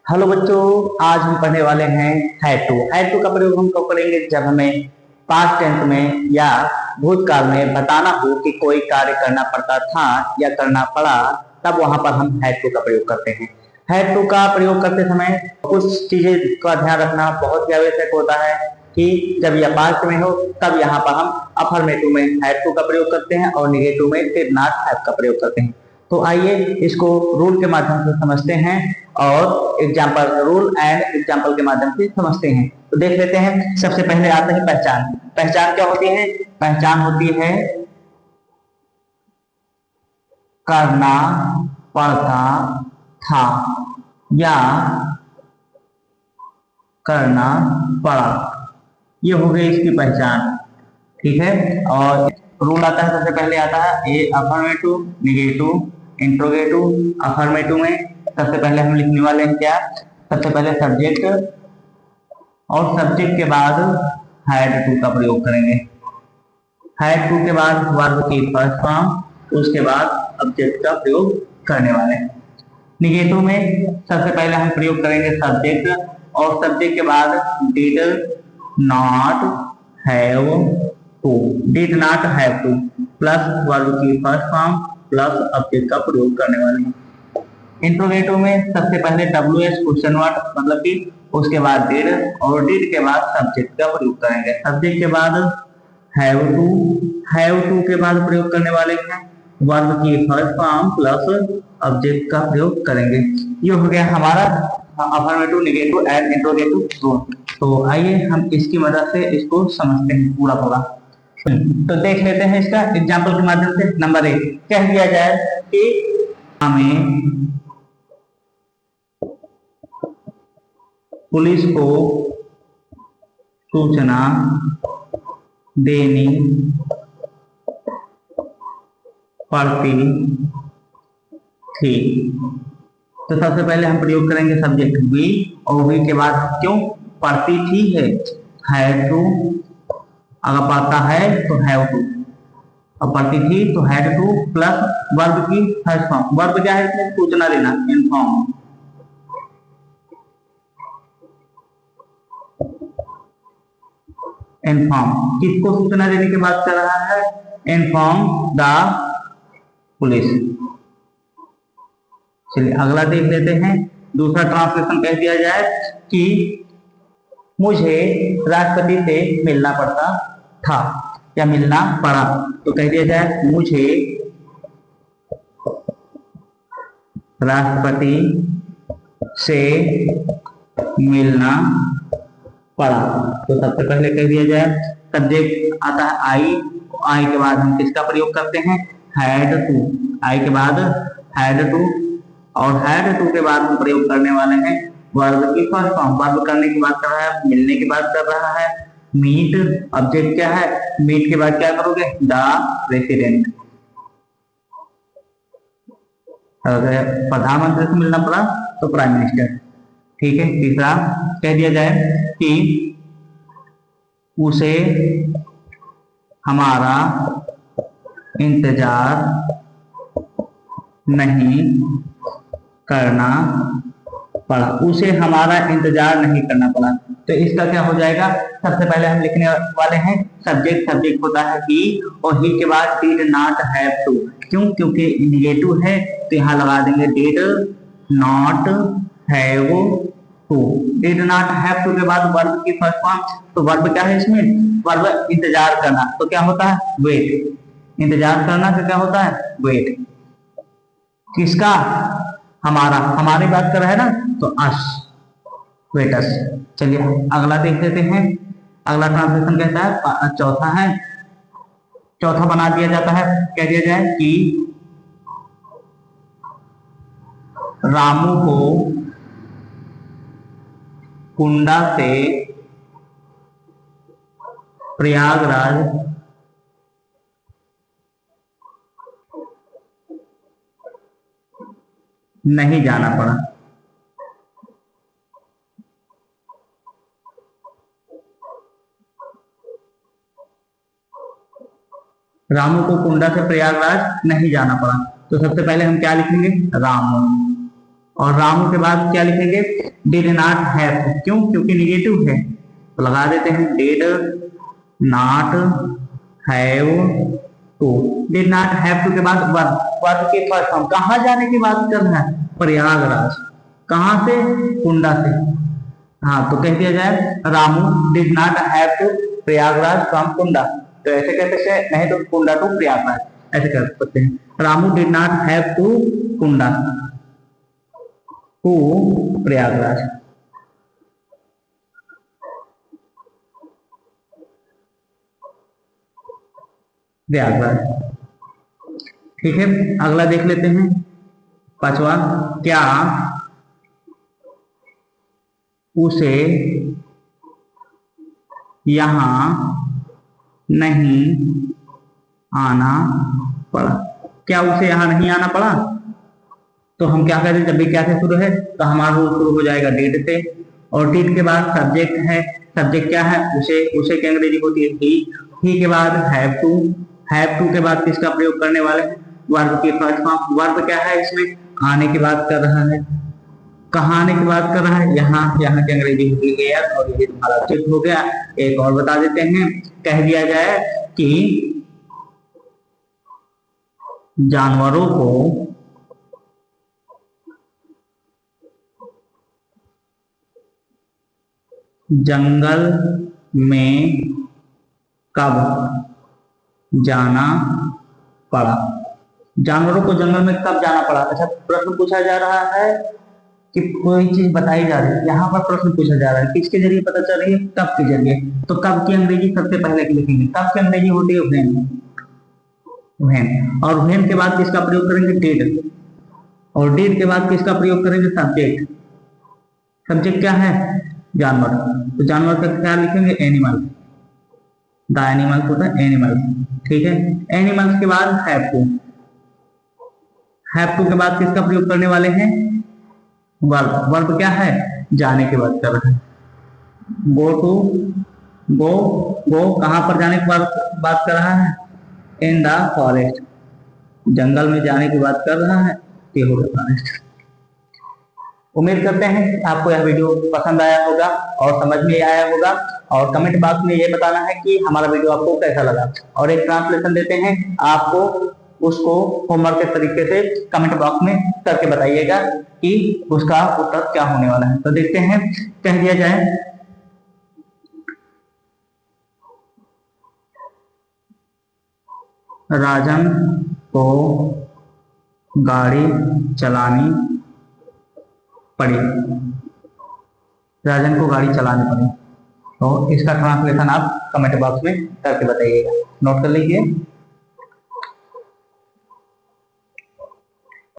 Hello बच्चों, आज हम पढ़ने वाले हैं हैड टू का प्रयोग हम कब करेंगे? जब हमें पास्ट टेंस में या भूतकाल में बताना हो कि कोई कार्य करना पड़ता था या करना पड़ा, तब वहां पर हम हैड टू का प्रयोग करते हैं। हैड टू का प्रयोग करते समय कुछ चीजें का ध्यान रखना बहुत ही आवश्यक होता है कि जब यह पास्ट में हो तब यहाँ पर हम अफर्मेटिव में हैड टू का प्रयोग करते हैं और निगेटिव में डिड नॉट हैव का प्रयोग करते हैं। तो आइए इसको रूल के माध्यम से समझते हैं और एग्जाम्पल, रूल एंड एग्जाम्पल के माध्यम से समझते हैं। तो देख लेते हैं। सबसे पहले आते हैं पहचान। पहचान क्या होती है? पहचान होती है करना पड़ता था या करना पड़ा, ये हो गई इसकी पहचान। ठीक है। और रूल आता है, सबसे पहले आता है ए अफर्मेटिव, निगेटिव, इंट्रोगेटिव। अफर्मेटिव में सबसे पहले हम लिखने वाले हैं क्या? सबसे पहले सब्जेक्ट और सब्जेक्ट के बाद हैड टू का प्रयोग करेंगे। हैड टू के बाद वर्ब की फर्स्ट फॉर्म, उसके बाद ऑब्जेक्ट का प्रयोग करने वाले हैं। निगेटिव में सबसे पहले हम प्रयोग करेंगे सब्जेक्ट और सब्जेक्ट के बाद did not have to, did not have to plus verb की फर्स्ट फॉर्म प्लस ऑब्जेक्ट का प्रयोग करने वाले हैं। इंट्रोगेटिव में सबसे पहले WH क्वेश्चन वर्ड मतलब कि, उसके बाद डिड और डिड के बाद सब्जेक्ट का प्रयोग करेंगे। सब्जेक्ट के बाद हैव टू के बाद प्रयोग करने वाले हैं वर्ब की फर्स्ट फॉर्म प्लस ऑब्जेक्ट का प्रयोग करेंगे। ये हो गया हमारा affirmative, negative and interrogative rule. तो आइए हम इसकी मदद से इसको समझते हैं पूरा पूरा। तो देख लेते हैं इसका एग्जाम्पल के माध्यम से। नंबर 1 कह दिया जाए कि हमें पुलिस को सूचना देनी पड़ती थी। तो सबसे पहले हम प्रयोग करेंगे सब्जेक्ट वी और वी के बाद क्यों पड़ती थी है हैड टू, अगर पढ़ता है तो हैव टू, और पढ़ती थी तो हैड टू प्लस वर्ब की फर्स्ट फॉर्म। वर्ब क्या है इसमें? सूचना देना, इन्फॉर्म। इन्फॉर्म किसको सूचना देने की बात कर रहा है? Inform the police. चलिए अगला देख लेते हैं। दूसरा ट्रांसलेशन कह दिया जाए कि मुझे राष्ट्रपति से मिलना पड़ता था या मिलना पड़ा, तो कह दिया जाए मुझे राष्ट्रपति से मिलना पड़ा। तो सबसे पहले कह दिया जाए सब्जेक्ट आता है आई के बाद हम किसका प्रयोग करते हैं? Had to. आई के बाद हैड टू और हैड टू के बाद हम प्रयोग करने वाले हैं वर्ब की फर्स्ट फॉर्म। वर्ब करने की बात कर रहा है, मिलने की बात कर रहा है। मीट ऑब्जेक्ट क्या है? मीट के बाद क्या करोगे? The president. अगर प्रधानमंत्री से मिलना पड़ा तो प्राइम मिनिस्टर। ठीक है। तीसरा कह दिया जाए कि उसे हमारा इंतजार नहीं करना पड़ा। उसे हमारा इंतजार नहीं करना पड़ा। तो इसका क्या हो जाएगा? सबसे पहले हम लिखने वाले हैं सब्जेक्ट। सब्जेक्ट होता है ही और ही के बाद डिड नॉट हैव टू। क्यों? क्योंकि निगेटिव है तो यहाँ लगा देंगे did not have to. Did not have to के बाद वर्ब की फर्स्ट फॉर्म। तो वर्ब क्या है इसमें? वर्ब इंतजार करना, तो क्या होता है? वेट। इंतजार करना का क्या होता है? वेट। किसका? हमारा। हमारी बात कर रहा है ना, तो अस, वेटस। चलिए अगला देख लेते हैं। अगला ट्रांसलेशन कहता है, चौथा है, चौथा बना दिया जाता है। कह दिया जाए कि रामू को कुंडा से प्रयागराज नहीं जाना पड़ा। रामू को कुंडा से प्रयागराज नहीं जाना पड़ा। तो सबसे पहले हम क्या लिखेंगे? रामू। और रामू के बाद क्या लिखेंगे? डिड नॉट हैव टू, क्यों? क्योंकि निगेटिव है, तो लगा देते हैं did not have to. Did not have to के बाद वर्ब, वर्ब के फर्स्ट फॉर्म, कहाँ जाने की बात कर रहा है? प्रयागराज। कहाँ से? कुंडा से। हाँ, तो कह दिया जाए Ramu did not have to Prayagraj from Kunda. तो ऐसे कह सकते हैं, नहीं तो कुंडा टू प्रयागराज, ऐसे कर सकते हैं। Ramu did not have to Kunda to Prayagraj. Prayagraj, ठीक है। अगला देख लेते हैं, पांचवा, क्या उसे यहां नहीं आना पड़ा? क्या उसे यहां नहीं आना पड़ा? तो हम क्या करें, जब भी क्या से शुरू है तो हमारा रूल शुरू हो जाएगा डिड से, और डिड के बाद सब्जेक्ट है। सब्जेक्ट क्या है? उसे की अंग्रेजी होती है ही के बाद हैव टू के बाद किसका प्रयोग करने वाले हैं? वर्ब की फर्स्ट फॉर्म। वर्ब क्या है इसमें? आने की बात कर रहा है। कहाँ आने की बात कर रहा है? यहाँ की अंग्रेजी होगी एयर, और ये तुम्हारा ऑब्जेक्ट हो गया। एक और बता देते हैं, कह दिया जाए कि जानवरों को जंगल में कब जाना पड़ा? जानवरों को जंगल में कब जाना पड़ा? अच्छा, प्रश्न पूछा जा रहा है कि कोई चीज बताई जा रही है, यहाँ पर प्रश्न पूछा जा रहा है किसके जरिए पता चल रही है? कब के जरिए। तो कब की अंग्रेजी सबसे पहले लिखेंगे, कब की अंग्रेजी होती है व्हेन। व्हेन, और व्हेन के बाद किसका प्रयोग करेंगे? डिड, और डिड के बाद किसका प्रयोग करेंगे? सब्जेक्ट। सब्जेक्ट क्या है? जानवर। तो जानवर का क्या लिखेंगे? एनिमल। द एनिमल्स होता है एनिमल्स, ठीक है। एनिमल्स के बाद हैव टू। हैव टू के बाद किसका प्रयोग करने वाले हैं? वर्ब। वर्ब क्या है? जाने की बात कर रहे हैं। गो टू, गो कहां पर जाने की बात कर रहा है? इन द फॉरेस्ट, जंगल में जाने की बात कर रहा है, ये हो गया फॉरेस्ट। उम्मीद करते हैं कि आपको यह वीडियो पसंद आया होगा और समझ में आया होगा, और कमेंट बॉक्स में ये बताना है कि हमारा वीडियो आपको कैसा लगा, और एक ट्रांसलेशन देते हैं आपको, उसको होमवर्क के तरीके से कमेंट बॉक्स में करके बताइएगा कि उसका उत्तर क्या होने वाला है। तो देखते हैं, कह दिया जाए राजन को गाड़ी चलानी पड़ी। राजन को गाड़ी चलानी पड़ी, तो इसका ट्रांसलेशन आप कमेंट बॉक्स में करके बताइएगा। नोट कर लीजिए।